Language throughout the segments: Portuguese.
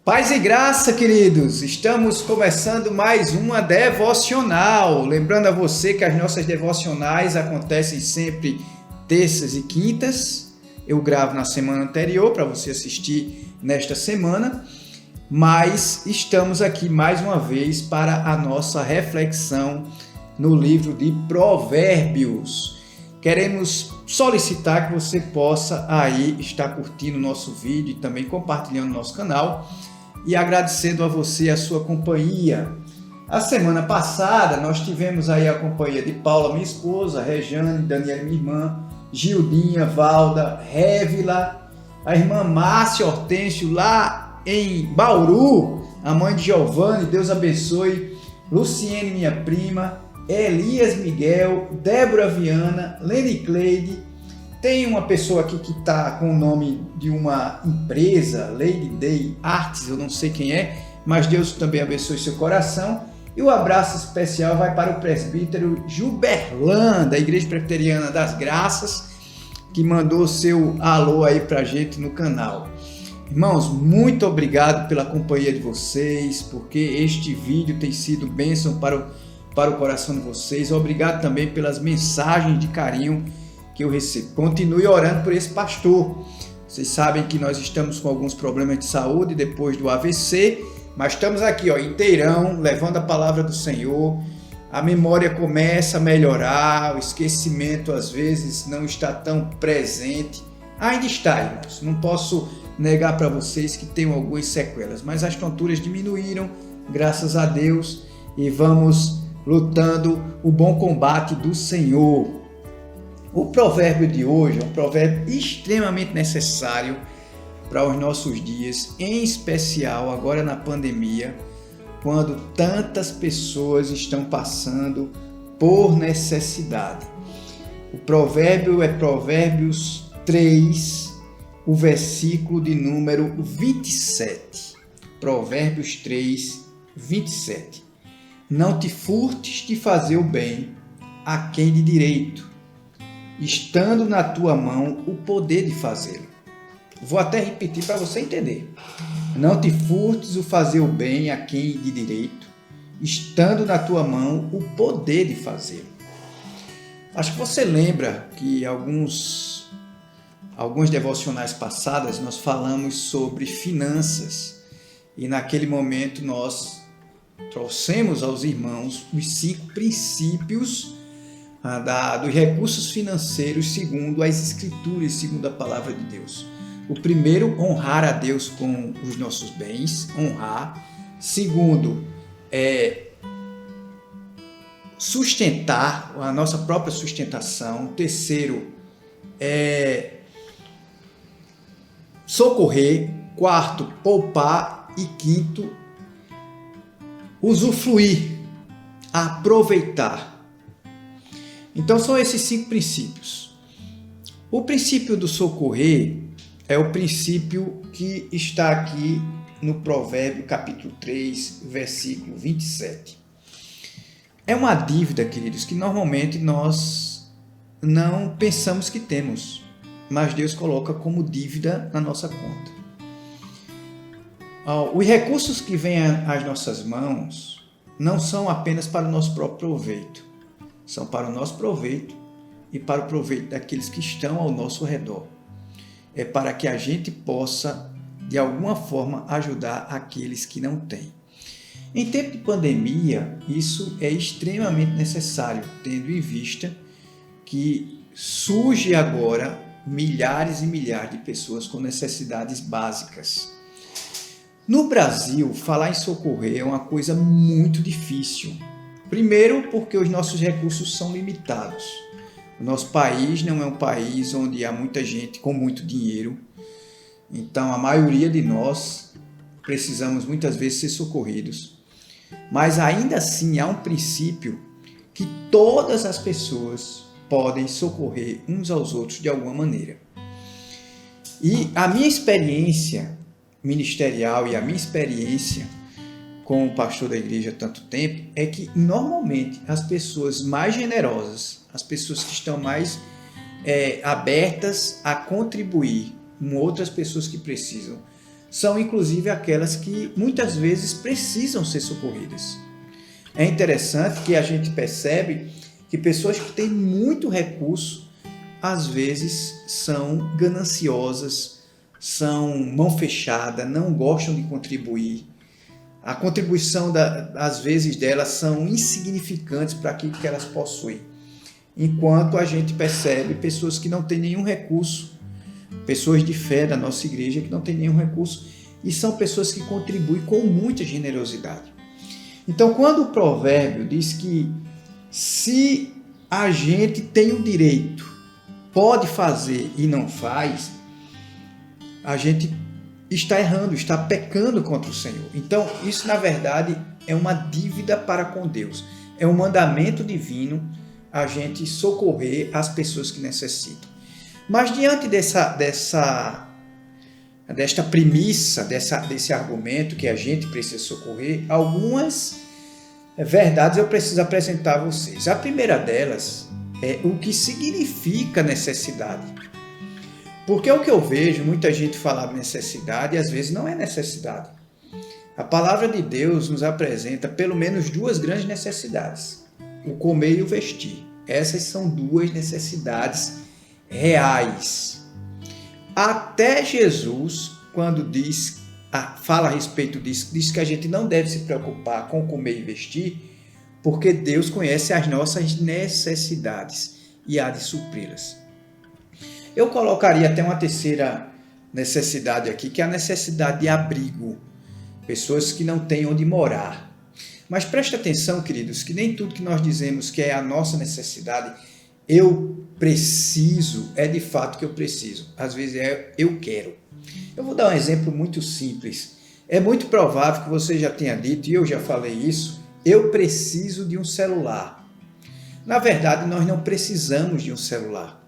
Paz e graça, queridos! Estamos começando mais uma devocional. Lembrando a você que as nossas devocionais acontecem sempre terças e quintas. Eu gravo na semana anterior para você assistir nesta semana. Mas estamos aqui mais uma vez para a nossa reflexão no livro de Provérbios. Queremos solicitar que você possa aí estar curtindo o nosso vídeo e também compartilhando o nosso canal e agradecendo a você a sua companhia. A semana passada nós tivemos aí a companhia de Paula, minha esposa, Rejane, Daniela, minha irmã, Gildinha, Valda, Révila, a irmã Márcia Hortêncio lá em Bauru, a mãe de Giovanni, Deus abençoe, Luciene, minha prima, Elias Miguel, Débora Viana, Lene Cleide. Tem uma pessoa aqui que está com o nome de uma empresa, Lady Day Arts, eu não sei quem é, mas Deus também abençoe seu coração. E o abraço especial vai para o presbítero Gilberlan, da Igreja Presbiteriana das Graças, que mandou seu alô aí para a gente no canal. Irmãos, muito obrigado pela companhia de vocês, porque este vídeo tem sido bênção para o coração de vocês. Obrigado também pelas mensagens de carinho que eu recebo. Continue orando por esse pastor. Vocês sabem que nós estamos com alguns problemas de saúde depois do AVC, mas estamos aqui inteirão, levando a palavra do Senhor. A memória começa a melhorar, o esquecimento às vezes não está tão presente. Ainda está, irmãos. Não posso negar para vocês que tem algumas sequelas, mas as tonturas diminuíram, graças a Deus, e vamos lutando o bom combate do Senhor. O provérbio de hoje é um provérbio extremamente necessário para os nossos dias, em especial agora na pandemia, quando tantas pessoas estão passando por necessidade. O provérbio é Provérbios 3, o versículo de número 27. Provérbios 3, 27. Não te furtes de fazer o bem a quem de direito, estando na tua mão o poder de fazê-lo. Vou até repetir para você entender. Não te furtes o fazer o bem a quem de direito, estando na tua mão o poder de fazê-lo. Acho que você lembra que alguns devocionais passadas nós falamos sobre finanças e naquele momento nós trouxemos aos irmãos os 5 princípios dos recursos financeiros segundo as Escrituras, segundo a palavra de Deus. O primeiro, honrar a Deus com os nossos bens, honrar. Segundo, sustentar, a nossa própria sustentação. Terceiro, socorrer. Quarto, poupar. E quinto, usufruir, aproveitar. Então são esses 5 princípios. O princípio do socorrer é o princípio que está aqui no Provérbio capítulo 3, versículo 27. É uma dívida, queridos, que normalmente nós não pensamos que temos, mas Deus coloca como dívida na nossa conta. Os recursos que vêm às nossas mãos não são apenas para o nosso próprio proveito, são para o nosso proveito e para o proveito daqueles que estão ao nosso redor. É para que a gente possa, de alguma forma, ajudar aqueles que não têm. Em tempo de pandemia, isso é extremamente necessário, tendo em vista que surge agora milhares e milhares de pessoas com necessidades básicas. No Brasil, falar em socorrer é uma coisa muito difícil. Primeiro, porque os nossos recursos são limitados. O nosso país não é um país onde há muita gente com muito dinheiro. Então, a maioria de nós precisamos muitas vezes ser socorridos. Mas ainda assim, há um princípio que todas as pessoas podem socorrer uns aos outros de alguma maneira. E a minha experiência ministerial e a minha experiência com o pastor da igreja há tanto tempo é que normalmente as pessoas mais generosas, as pessoas que estão mais abertas a contribuir com outras pessoas que precisam, são inclusive aquelas que muitas vezes precisam ser socorridas. É interessante que a gente percebe que pessoas que têm muito recurso, às vezes são gananciosas, são mão fechada, não gostam de contribuir. A contribuição, às vezes, delas são insignificantes para aquilo que elas possuem. Enquanto a gente percebe pessoas que não têm nenhum recurso, pessoas de fé da nossa igreja que não têm nenhum recurso, e são pessoas que contribuem com muita generosidade. Então, quando o provérbio diz que se a gente tem o direito, pode fazer e não faz, a gente está errando, está pecando contra o Senhor. Então, isso na verdade é uma dívida para com Deus. É um mandamento divino a gente socorrer as pessoas que necessitam. Mas diante desta premissa, desse argumento que a gente precisa socorrer, algumas verdades eu preciso apresentar a vocês. A primeira delas é o que significa necessidade. Porque o que eu vejo, muita gente falar necessidade e às vezes não é necessidade. A palavra de Deus nos apresenta pelo menos duas grandes necessidades: o comer e o vestir. Essas são duas necessidades reais. Até Jesus, quando fala a respeito disso, diz que a gente não deve se preocupar com comer e vestir, porque Deus conhece as nossas necessidades e há de supri-las. Eu colocaria até uma terceira necessidade aqui, que é a necessidade de abrigo. Pessoas que não têm onde morar. Mas preste atenção, queridos, que nem tudo que nós dizemos que é a nossa necessidade, eu preciso, é de fato que eu preciso. Às vezes é eu quero. Eu vou dar um exemplo muito simples. É muito provável que você já tenha dito, e eu já falei isso, eu preciso de um celular. Na verdade, nós não precisamos de um celular.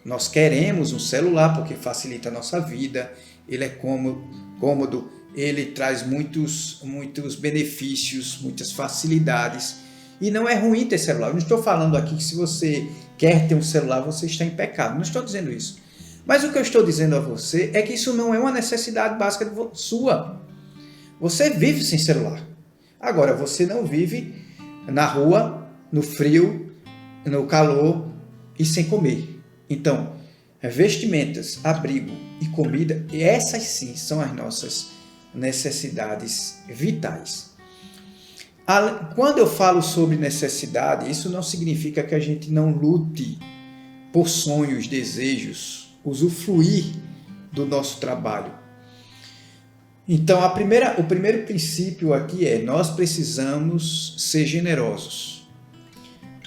Nós queremos um celular porque facilita a nossa vida, ele é cômodo, ele traz muitos benefícios, muitas facilidades. E não é ruim ter celular. Eu não estou falando aqui que se você quer ter um celular, você está em pecado. Não estou dizendo isso. Mas o que eu estou dizendo a você é que isso não é uma necessidade básica sua. Você vive sem celular. Agora, você não vive na rua, no frio, no calor e sem comer. Então, vestimentas, abrigo e comida, essas sim são as nossas necessidades vitais. Quando eu falo sobre necessidade, isso não significa que a gente não lute por sonhos, desejos, usufruir do nosso trabalho. Então, o primeiro princípio aqui é: nós precisamos ser generosos.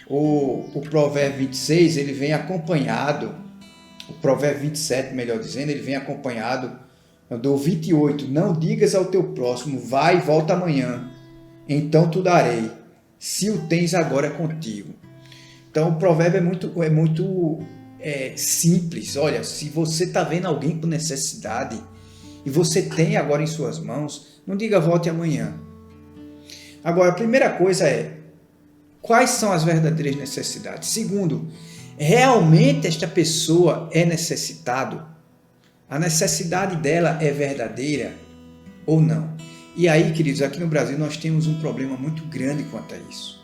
O provérbio 26, ele vem acompanhado, o provérbio 27, melhor dizendo, ele vem acompanhado do 28. Não digas ao teu próximo, vai e volta amanhã, então tu darei, se o tens agora contigo. Então o provérbio é muito simples. Olha, se você está vendo alguém com necessidade e você tem agora em suas mãos, não diga volte amanhã. Agora, a primeira coisa é: quais são as verdadeiras necessidades? Segundo, realmente esta pessoa é necessitado? A necessidade dela é verdadeira ou não? E aí, queridos, aqui no Brasil nós temos um problema muito grande quanto a isso.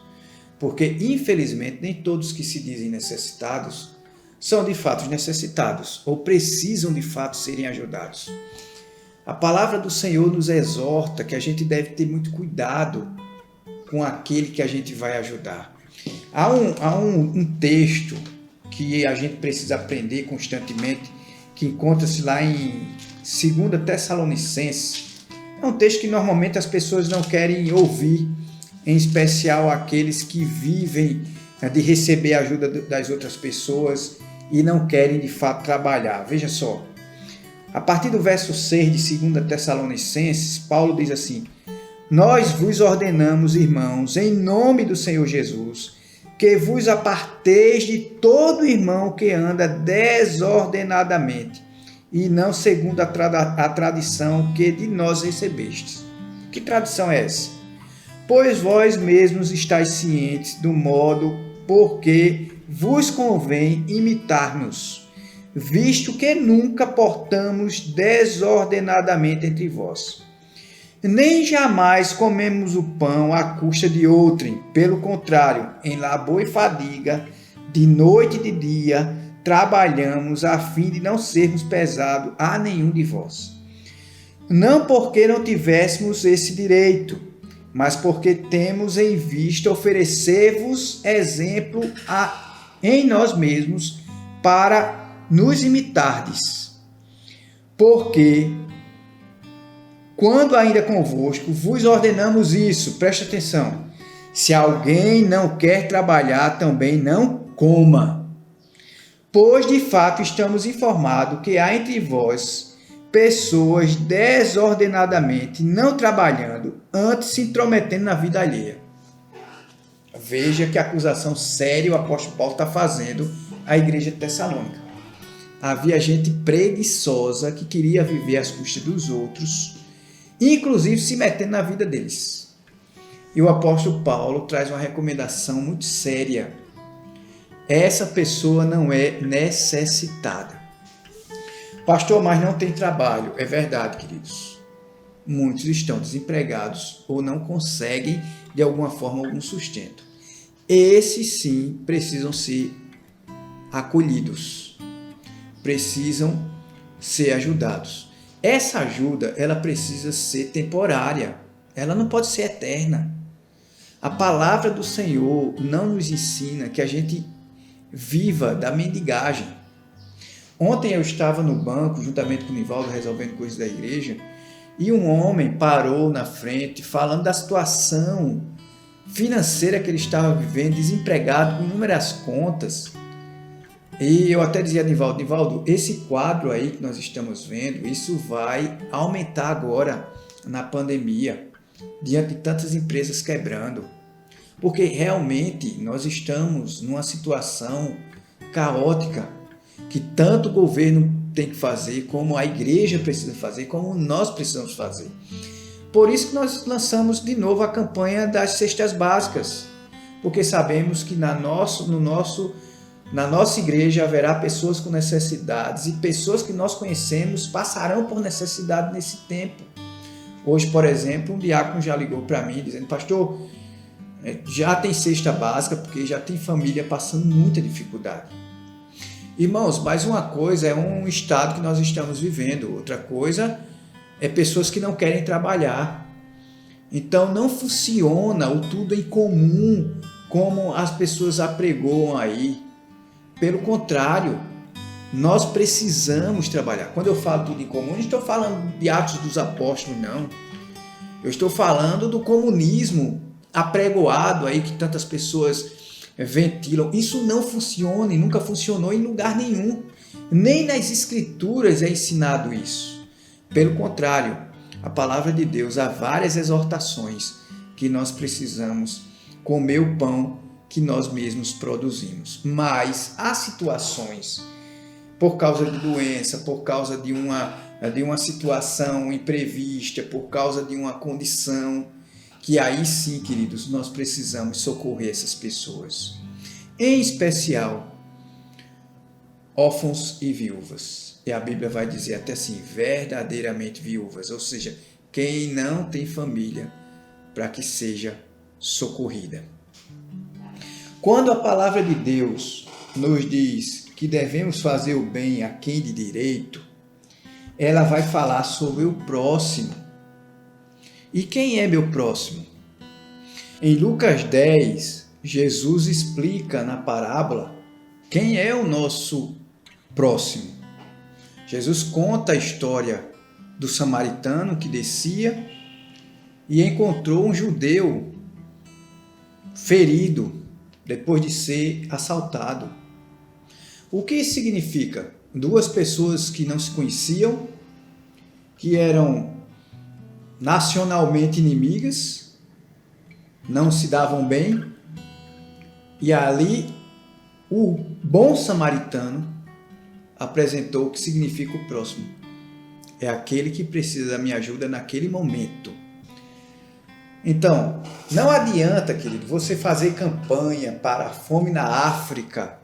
Porque, infelizmente, nem todos que se dizem necessitados são de fato necessitados ou precisam de fato serem ajudados. A palavra do Senhor nos exorta que a gente deve ter muito cuidado com aquele que a gente vai ajudar. Há um texto que a gente precisa aprender constantemente, que encontra-se lá em 2 Tessalonicenses. É um texto que normalmente as pessoas não querem ouvir, em especial aqueles que vivem de receber a ajuda das outras pessoas e não querem de fato trabalhar. Veja só, a partir do verso 6 de 2 Tessalonicenses, Paulo diz assim: nós vos ordenamos, irmãos, em nome do Senhor Jesus, que vos aparteis de todo irmão que anda desordenadamente, e não segundo a tradição que de nós recebestes. Que tradição é essa? Pois vós mesmos estáis cientes do modo por que vos convém imitar-nos, visto que nunca portamos desordenadamente entre vós. Nem jamais comemos o pão à custa de outrem, pelo contrário, em labor e fadiga, de noite e de dia, trabalhamos a fim de não sermos pesados a nenhum de vós. Não porque não tivéssemos esse direito, mas porque temos em vista oferecer-vos exemplo em nós mesmos para nos imitardes. Porque, quando ainda convosco, vos ordenamos isso, preste atenção, se alguém não quer trabalhar, também não coma. Pois, de fato, estamos informados que há entre vós pessoas desordenadamente não trabalhando, antes se intrometendo na vida alheia. Veja que acusação séria o apóstolo Paulo está fazendo à igreja de Tessalônica. Havia gente preguiçosa que queria viver às custas dos outros, inclusive se metendo na vida deles. E o apóstolo Paulo traz uma recomendação muito séria. Essa pessoa não é necessitada. Pastor, mas não tem trabalho. É verdade, queridos. Muitos estão desempregados ou não conseguem, de alguma forma, algum sustento. Esses, sim, precisam ser acolhidos. Precisam ser ajudados. Essa ajuda, ela precisa ser temporária. Ela não pode ser eterna. A palavra do Senhor não nos ensina que a gente viva da mendigagem. Ontem eu estava no banco, juntamente com o Nivaldo, resolvendo coisas da igreja, e um homem parou na frente, falando da situação financeira que ele estava vivendo, desempregado, com inúmeras contas. E eu até dizia a Nivaldo, esse quadro aí que nós estamos vendo, isso vai aumentar agora na pandemia, diante de tantas empresas quebrando. Porque realmente nós estamos numa situação caótica, que tanto o governo tem que fazer, como a igreja precisa fazer, como nós precisamos fazer. Por isso que nós lançamos de novo a campanha das cestas básicas, porque sabemos que na nossa igreja haverá pessoas com necessidades e pessoas que nós conhecemos passarão por necessidade nesse tempo. Hoje, por exemplo, um diácono já ligou para mim dizendo, pastor, já tem cesta básica porque já tem família passando muita dificuldade. Irmãos, mas uma coisa é um estado que nós estamos vivendo, outra coisa é pessoas que não querem trabalhar. Então não funciona o tudo em comum como as pessoas apregoam aí. Pelo contrário, nós precisamos trabalhar. Quando eu falo tudo em comum, não estou falando de Atos dos Apóstolos, não. Eu estou falando do comunismo apregoado aí que tantas pessoas ventilam. Isso não funciona e nunca funcionou em lugar nenhum. Nem nas escrituras é ensinado isso. Pelo contrário, a palavra de Deus há várias exortações que nós precisamos comer o pão que nós mesmos produzimos. Mas há situações, por causa de doença, por causa de uma situação imprevista, por causa de uma condição, que aí sim, queridos, nós precisamos socorrer essas pessoas. Em especial, órfãos e viúvas. E a Bíblia vai dizer até assim, verdadeiramente viúvas, ou seja, quem não tem família, para que seja socorrida. Quando a palavra de Deus nos diz que devemos fazer o bem a quem de direito, ela vai falar sobre o próximo. E quem é meu próximo? Em Lucas 10, Jesus explica na parábola quem é o nosso próximo. Jesus conta a história do samaritano que descia e encontrou um judeu ferido depois de ser assaltado. O que isso significa? Duas pessoas que não se conheciam, que eram nacionalmente inimigas, não se davam bem, e ali o bom samaritano apresentou o que significa o próximo. É aquele que precisa da minha ajuda naquele momento. Então, não adianta, querido, você fazer campanha para a fome na África,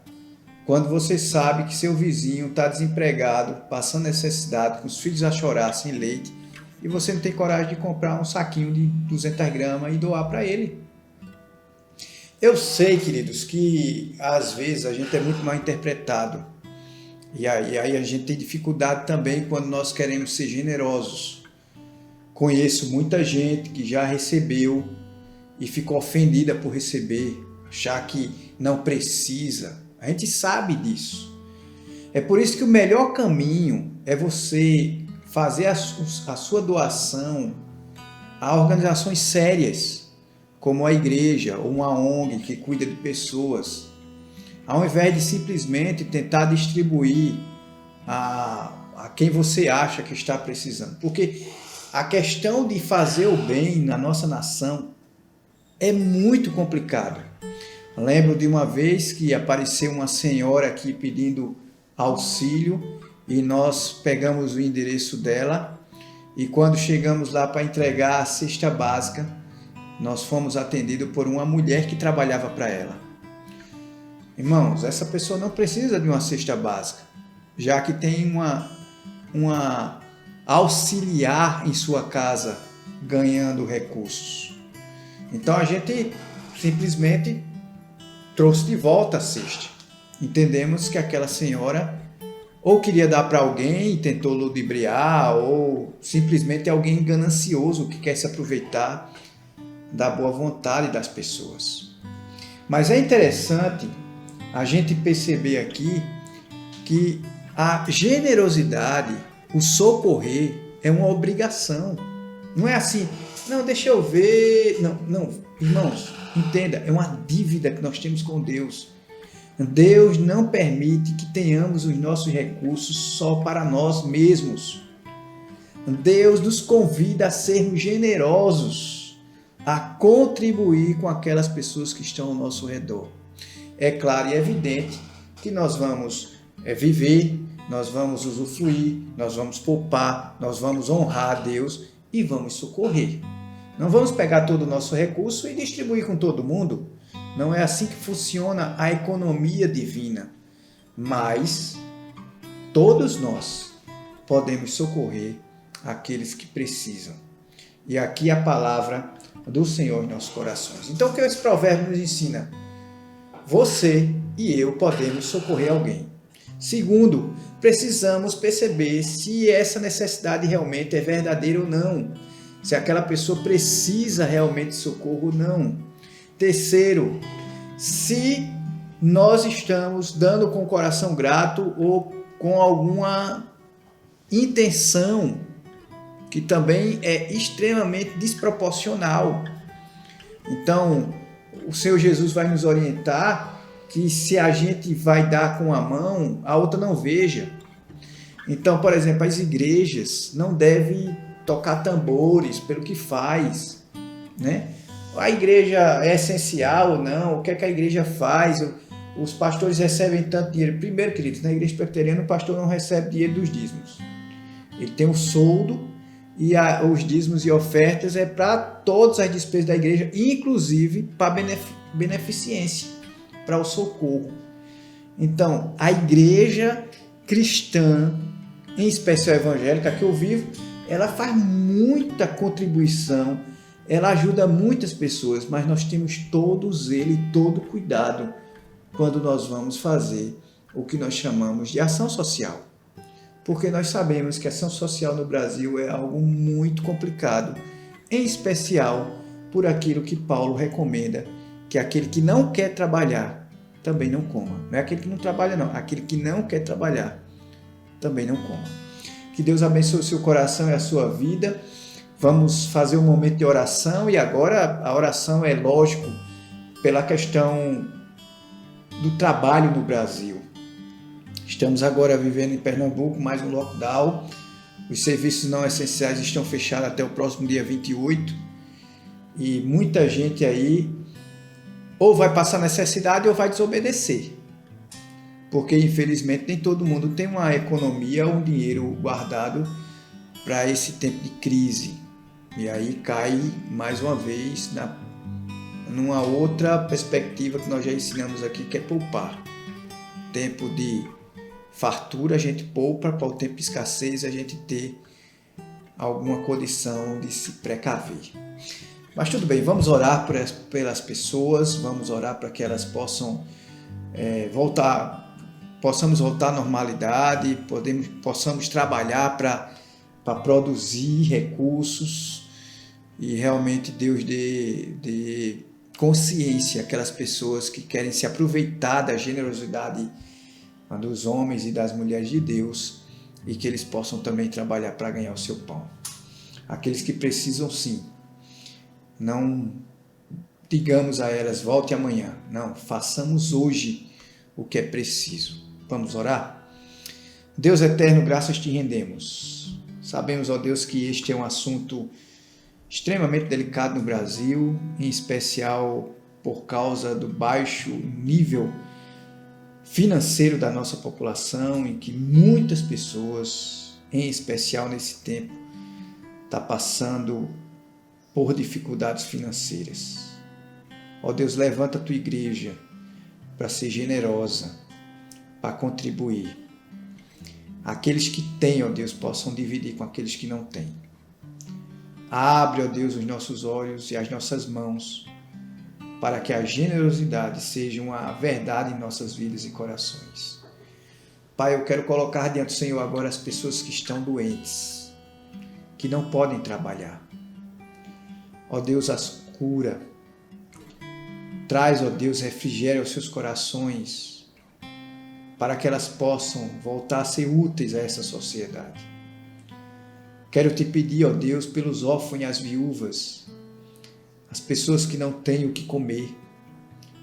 Quando você sabe que seu vizinho está desempregado, passando necessidade, com os filhos a chorar sem leite, e você não tem coragem de comprar um saquinho de 200 gramas e doar para ele. Eu sei, queridos, que às vezes a gente é muito mal interpretado. E aí a gente tem dificuldade também quando nós queremos ser generosos. Conheço muita gente que já recebeu e ficou ofendida por receber, achar que não precisa. A gente sabe disso. É por isso que o melhor caminho é você fazer a sua doação a organizações sérias, como a igreja ou uma ONG que cuida de pessoas, ao invés de simplesmente tentar distribuir a quem você acha que está precisando. Porque a questão de fazer o bem na nossa nação é muito complicado. Lembro de uma vez que apareceu uma senhora aqui pedindo auxílio e nós pegamos o endereço dela e quando chegamos lá para entregar a cesta básica, nós fomos atendidos por uma mulher que trabalhava para ela. Irmãos, essa pessoa não precisa de uma cesta básica, já que tem uma auxiliar em sua casa ganhando recursos. Então a gente simplesmente trouxe de volta a cesta. Entendemos que aquela senhora ou queria dar para alguém e tentou ludibriar, ou simplesmente alguém ganancioso que quer se aproveitar da boa vontade das pessoas. Mas é interessante a gente perceber aqui que a generosidade, o socorrer, é uma obrigação. Não é assim, não, deixa eu ver. Não, irmãos, entenda, é uma dívida que nós temos com Deus. Deus não permite que tenhamos os nossos recursos só para nós mesmos. Deus nos convida a sermos generosos, a contribuir com aquelas pessoas que estão ao nosso redor. É claro e evidente que nós vamos viver, nós vamos usufruir, nós vamos poupar, nós vamos honrar a Deus e vamos socorrer. Não vamos pegar todo o nosso recurso e distribuir com todo mundo. Não é assim que funciona a economia divina. Mas todos nós podemos socorrer aqueles que precisam. E aqui a palavra do Senhor em nossos corações. Então o que esse provérbio nos ensina? Você e eu podemos socorrer alguém. Segundo, precisamos perceber se essa necessidade realmente é verdadeira ou não. Se aquela pessoa precisa realmente de socorro ou não. Terceiro, se nós estamos dando com o coração grato ou com alguma intenção que também é extremamente desproporcional. Então, o Senhor Jesus vai nos orientar que se a gente vai dar com a mão, a outra não veja. Então, por exemplo, as igrejas não devem tocar tambores pelo que faz, né? A igreja é essencial ou não? O que é que a igreja faz? Os pastores recebem tanto dinheiro. Primeiro, queridos, na igreja presbiteriana o pastor não recebe dinheiro dos dízimos. Ele tem um soldo e os dízimos e ofertas é para todas as despesas da igreja, inclusive para beneficência, para o socorro. Então, a igreja cristã, em especial evangélica que eu vivo, ela faz muita contribuição, ela ajuda muitas pessoas, mas nós temos todo zelo e todo cuidado quando nós vamos fazer o que nós chamamos de ação social. Porque nós sabemos que a ação social no Brasil é algo muito complicado, em especial por aquilo que Paulo recomenda, que aquele que não quer trabalhar também não coma. Não é aquele que não trabalha, não. Aquele que não quer trabalhar também não coma. Que Deus abençoe o seu coração e a sua vida. Vamos fazer um momento de oração e agora a oração é, lógico, pela questão do trabalho no Brasil. Estamos agora vivendo em Pernambuco mais um lockdown. Os serviços não essenciais estão fechados até o próximo dia 28 e muita gente aí ou vai passar necessidade ou vai desobedecer. Porque infelizmente nem todo mundo tem uma economia ou um dinheiro guardado para esse tempo de crise. E aí cai mais uma vez numa outra perspectiva que nós já ensinamos aqui, que é poupar. tempo de fartura a gente poupa, para o tempo de escassez a gente ter alguma condição de se precaver. Mas tudo bem, vamos orar pelas pessoas, vamos orar para que elas possamos voltar à normalidade, possamos trabalhar para produzir recursos e realmente Deus dê consciência àquelas pessoas que querem se aproveitar da generosidade dos homens e das mulheres de Deus e que eles possam também trabalhar para ganhar o seu pão. Aqueles que precisam, sim, não digamos a elas, volte amanhã. Não, façamos hoje o que é preciso. Vamos orar? Deus eterno, graças te rendemos. Sabemos, ó Deus, que este é um assunto extremamente delicado no Brasil, em especial por causa do baixo nível financeiro da nossa população, em que muitas pessoas, em especial nesse tempo, estão passando por dificuldades financeiras. Ó Deus, levanta a tua igreja para ser generosa, para contribuir. Aqueles que têm, ó Deus, possam dividir com aqueles que não têm. Abre, ó Deus, os nossos olhos e as nossas mãos para que a generosidade seja uma verdade em nossas vidas e corações. Pai, eu quero colocar diante do Senhor agora as pessoas que estão doentes, que não podem trabalhar. Ó Deus, as cura. Traz, ó Deus, refrigério aos seus corações para que elas possam voltar a ser úteis a essa sociedade. Quero te pedir, ó Deus, pelos órfãos e as viúvas, as pessoas que não têm o que comer,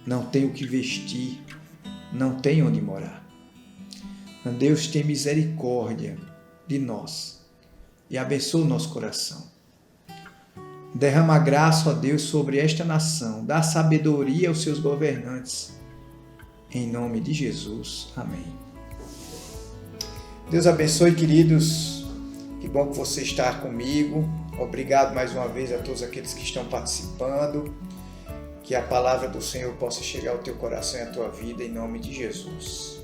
não têm o que vestir, não têm onde morar. Deus, tem misericórdia de nós e abençoa o nosso coração. Derrama graça, ó Deus, sobre esta nação, dá sabedoria aos seus governantes. Em nome de Jesus. Amém. Deus abençoe, queridos. Que bom que você está comigo. Obrigado mais uma vez a todos aqueles que estão participando. Que a palavra do Senhor possa chegar ao teu coração e à tua vida, em nome de Jesus.